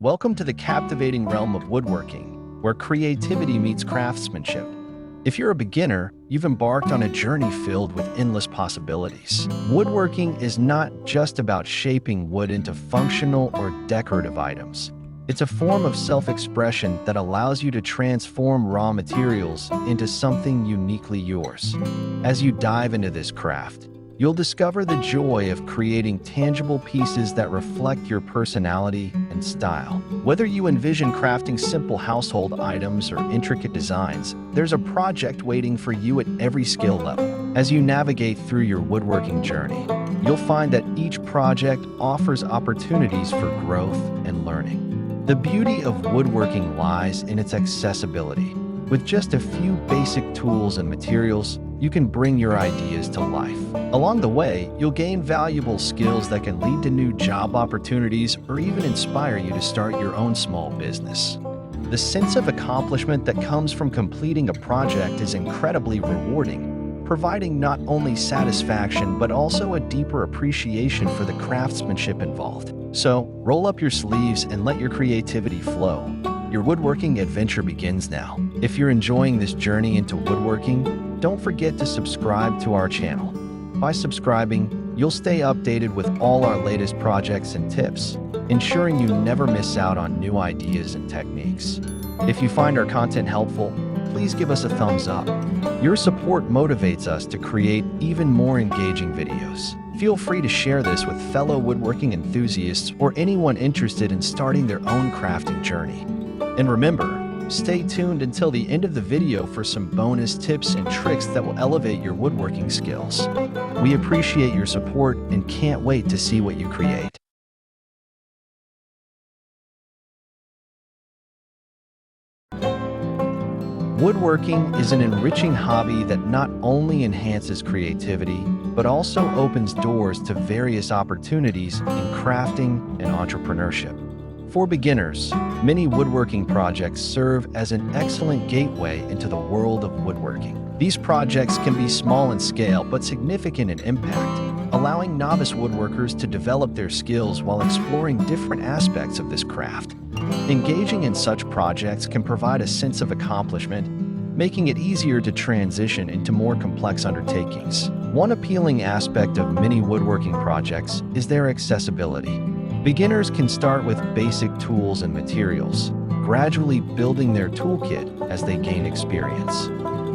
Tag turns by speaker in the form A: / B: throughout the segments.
A: Welcome to the captivating realm of woodworking, where creativity meets craftsmanship. If you're a beginner, you've embarked on a journey filled with endless possibilities. Woodworking is not just about shaping wood into functional or decorative items. It's a form of self-expression that allows you to transform raw materials into something uniquely yours. As you dive into this craft, you'll discover the joy of creating tangible pieces that reflect your personality and style. Whether you envision crafting simple household items or intricate designs, there's a project waiting for you at every skill level. As you navigate through your woodworking journey, you'll find that each project offers opportunities for growth and learning. The beauty of woodworking lies in its accessibility. With just a few basic tools and materials, you can bring your ideas to life. Along the way, you'll gain valuable skills that can lead to new job opportunities or even inspire you to start your own small business. The sense of accomplishment that comes from completing a project is incredibly rewarding, providing not only satisfaction but also a deeper appreciation for the craftsmanship involved. So, roll up your sleeves and let your creativity flow. Your woodworking adventure begins now. If you're enjoying this journey into woodworking, don't forget to subscribe to our channel. By subscribing, you'll stay updated with all our latest projects and tips, ensuring you never miss out on new ideas and techniques. If you find our content helpful, please give us a thumbs up. Your support motivates us to create even more engaging videos. Feel free to share this with fellow woodworking enthusiasts or anyone interested in starting their own crafting journey. And remember, stay tuned until the end of the video for some bonus tips and tricks that will elevate your woodworking skills. We appreciate your support and can't wait to see what you create. Woodworking is an enriching hobby that not only enhances creativity, but also opens doors to various opportunities in crafting and entrepreneurship. For beginners, many woodworking projects serve as an excellent gateway into the world of woodworking. These projects can be small in scale but significant in impact, allowing novice woodworkers to develop their skills while exploring different aspects of this craft. Engaging in such projects can provide a sense of accomplishment, making it easier to transition into more complex undertakings. One appealing aspect of many woodworking projects is their accessibility. Beginners can start with basic tools and materials, gradually building their toolkit as they gain experience.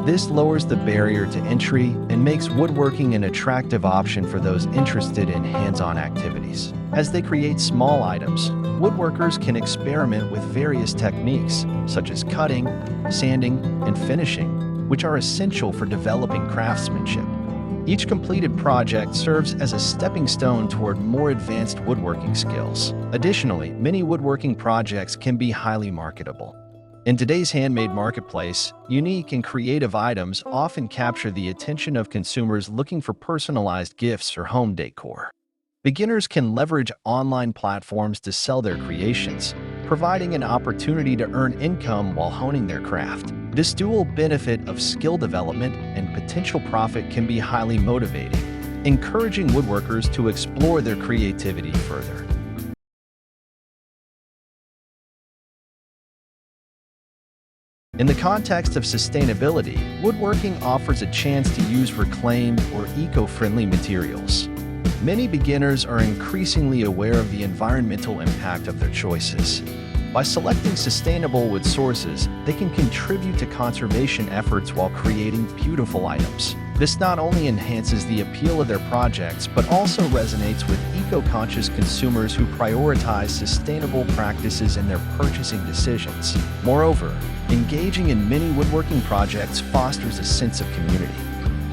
A: This lowers the barrier to entry and makes woodworking an attractive option for those interested in hands-on activities. As they create small items, woodworkers can experiment with various techniques, such as cutting, sanding, and finishing, which are essential for developing craftsmanship. Each completed project serves as a stepping stone toward more advanced woodworking skills. Additionally, many woodworking projects can be highly marketable. In today's handmade marketplace, unique and creative items often capture the attention of consumers looking for personalized gifts or home decor. Beginners can leverage online platforms to sell their creations, providing an opportunity to earn income while honing their craft. This dual benefit of skill development and potential profit can be highly motivating, encouraging woodworkers to explore their creativity further. In the context of sustainability, woodworking offers a chance to use reclaimed or eco-friendly materials. Many beginners are increasingly aware of the environmental impact of their choices. By selecting sustainable wood sources, they can contribute to conservation efforts while creating beautiful items. This not only enhances the appeal of their projects, but also resonates with eco-conscious consumers who prioritize sustainable practices in their purchasing decisions. Moreover, engaging in many woodworking projects fosters a sense of community.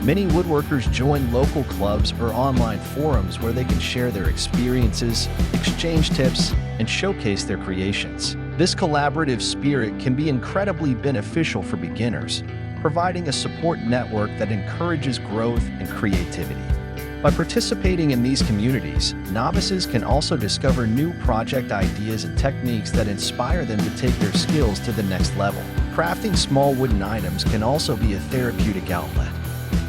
A: Many woodworkers join local clubs or online forums where they can share their experiences, exchange tips, and showcase their creations. This collaborative spirit can be incredibly beneficial for beginners, providing a support network that encourages growth and creativity. By participating in these communities, novices can also discover new project ideas and techniques that inspire them to take their skills to the next level. Crafting small wooden items can also be a therapeutic outlet.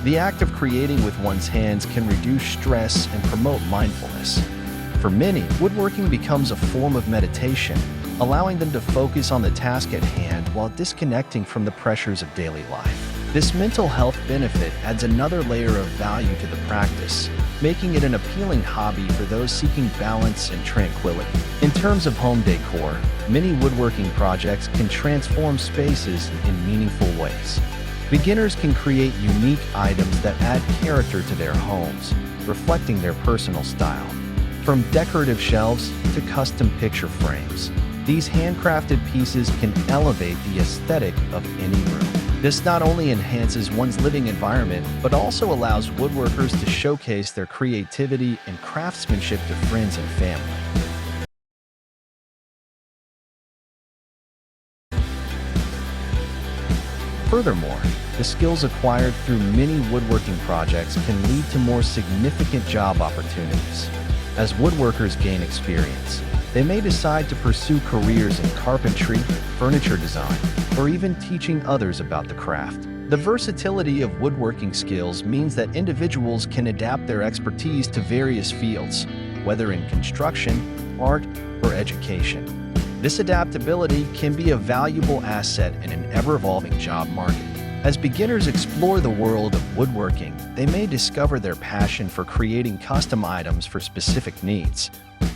A: The act of creating with one's hands can reduce stress and promote mindfulness. For many, woodworking becomes a form of meditation, allowing them to focus on the task at hand while disconnecting from the pressures of daily life. This mental health benefit adds another layer of value to the practice, making it an appealing hobby for those seeking balance and tranquility. In terms of home decor, many woodworking projects can transform spaces in meaningful ways. Beginners can create unique items that add character to their homes, reflecting their personal style. From decorative shelves to custom picture frames, these handcrafted pieces can elevate the aesthetic of any room. This not only enhances one's living environment, but also allows woodworkers to showcase their creativity and craftsmanship to friends and family. Furthermore, the skills acquired through many woodworking projects can lead to more significant job opportunities. As woodworkers gain experience, they may decide to pursue careers in carpentry, furniture design, or even teaching others about the craft. The versatility of woodworking skills means that individuals can adapt their expertise to various fields, whether in construction, art, or education. This adaptability can be a valuable asset in an ever-evolving job market. As beginners explore the world of woodworking, they may discover their passion for creating custom items for specific needs.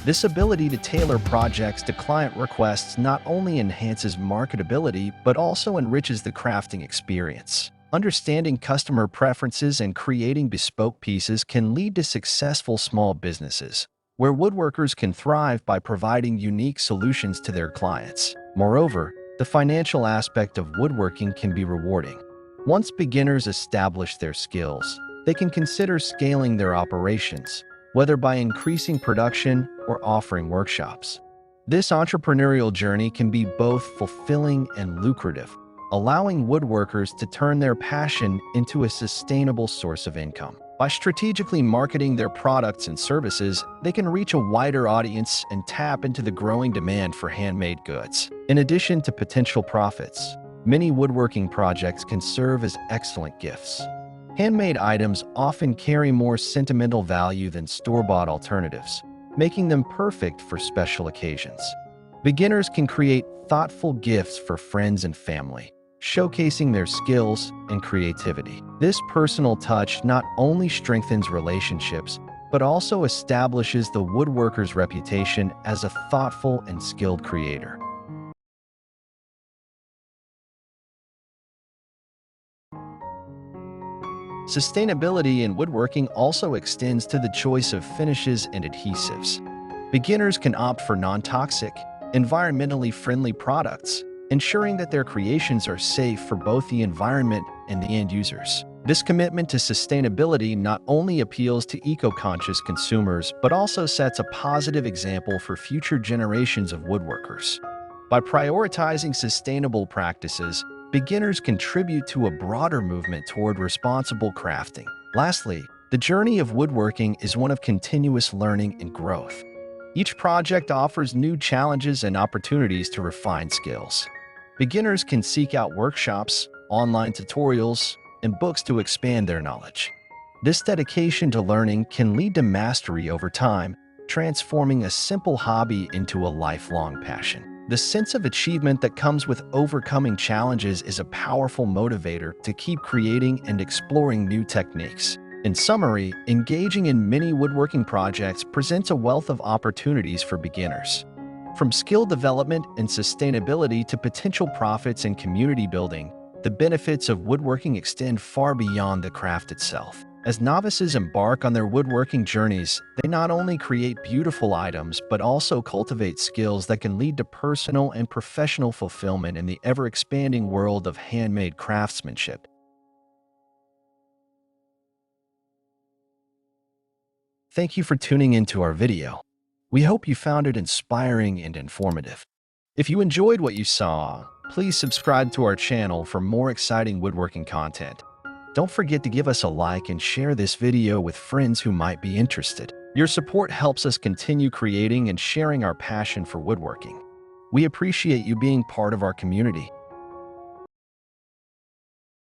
A: This ability to tailor projects to client requests not only enhances marketability, but also enriches the crafting experience. Understanding customer preferences and creating bespoke pieces can lead to successful small businesses, where woodworkers can thrive by providing unique solutions to their clients. Moreover, the financial aspect of woodworking can be rewarding. Once beginners establish their skills, they can consider scaling their operations, whether by increasing production or offering workshops. This entrepreneurial journey can be both fulfilling and lucrative, allowing woodworkers to turn their passion into a sustainable source of income. By strategically marketing their products and services, they can reach a wider audience and tap into the growing demand for handmade goods. In addition to potential profits, many woodworking projects can serve as excellent gifts. Handmade items often carry more sentimental value than store-bought alternatives, making them perfect for special occasions. Beginners can create thoughtful gifts for friends and family, showcasing their skills and creativity. This personal touch not only strengthens relationships, but also establishes the woodworker's reputation as a thoughtful and skilled creator. Sustainability in woodworking also extends to the choice of finishes and adhesives. Beginners can opt for non-toxic, environmentally friendly products, ensuring that their creations are safe for both the environment and the end users. This commitment to sustainability not only appeals to eco-conscious consumers, but also sets a positive example for future generations of woodworkers. By prioritizing sustainable practices, beginners contribute to a broader movement toward responsible crafting. Lastly, the journey of woodworking is one of continuous learning and growth. Each project offers new challenges and opportunities to refine skills. Beginners can seek out workshops, online tutorials, and books to expand their knowledge. This dedication to learning can lead to mastery over time, transforming a simple hobby into a lifelong passion. The sense of achievement that comes with overcoming challenges is a powerful motivator to keep creating and exploring new techniques. In summary, engaging in many woodworking projects presents a wealth of opportunities for beginners. From skill development and sustainability to potential profits and community building, the benefits of woodworking extend far beyond the craft itself. As novices embark on their woodworking journeys, they not only create beautiful items, but also cultivate skills that can lead to personal and professional fulfillment in the ever-expanding world of handmade craftsmanship. Thank you for tuning into our video. We hope you found it inspiring and informative. If you enjoyed what you saw, please subscribe to our channel for more exciting woodworking content. Don't forget to give us a like and share this video with friends who might be interested. Your support helps us continue creating and sharing our passion for woodworking. We appreciate you being part of our community.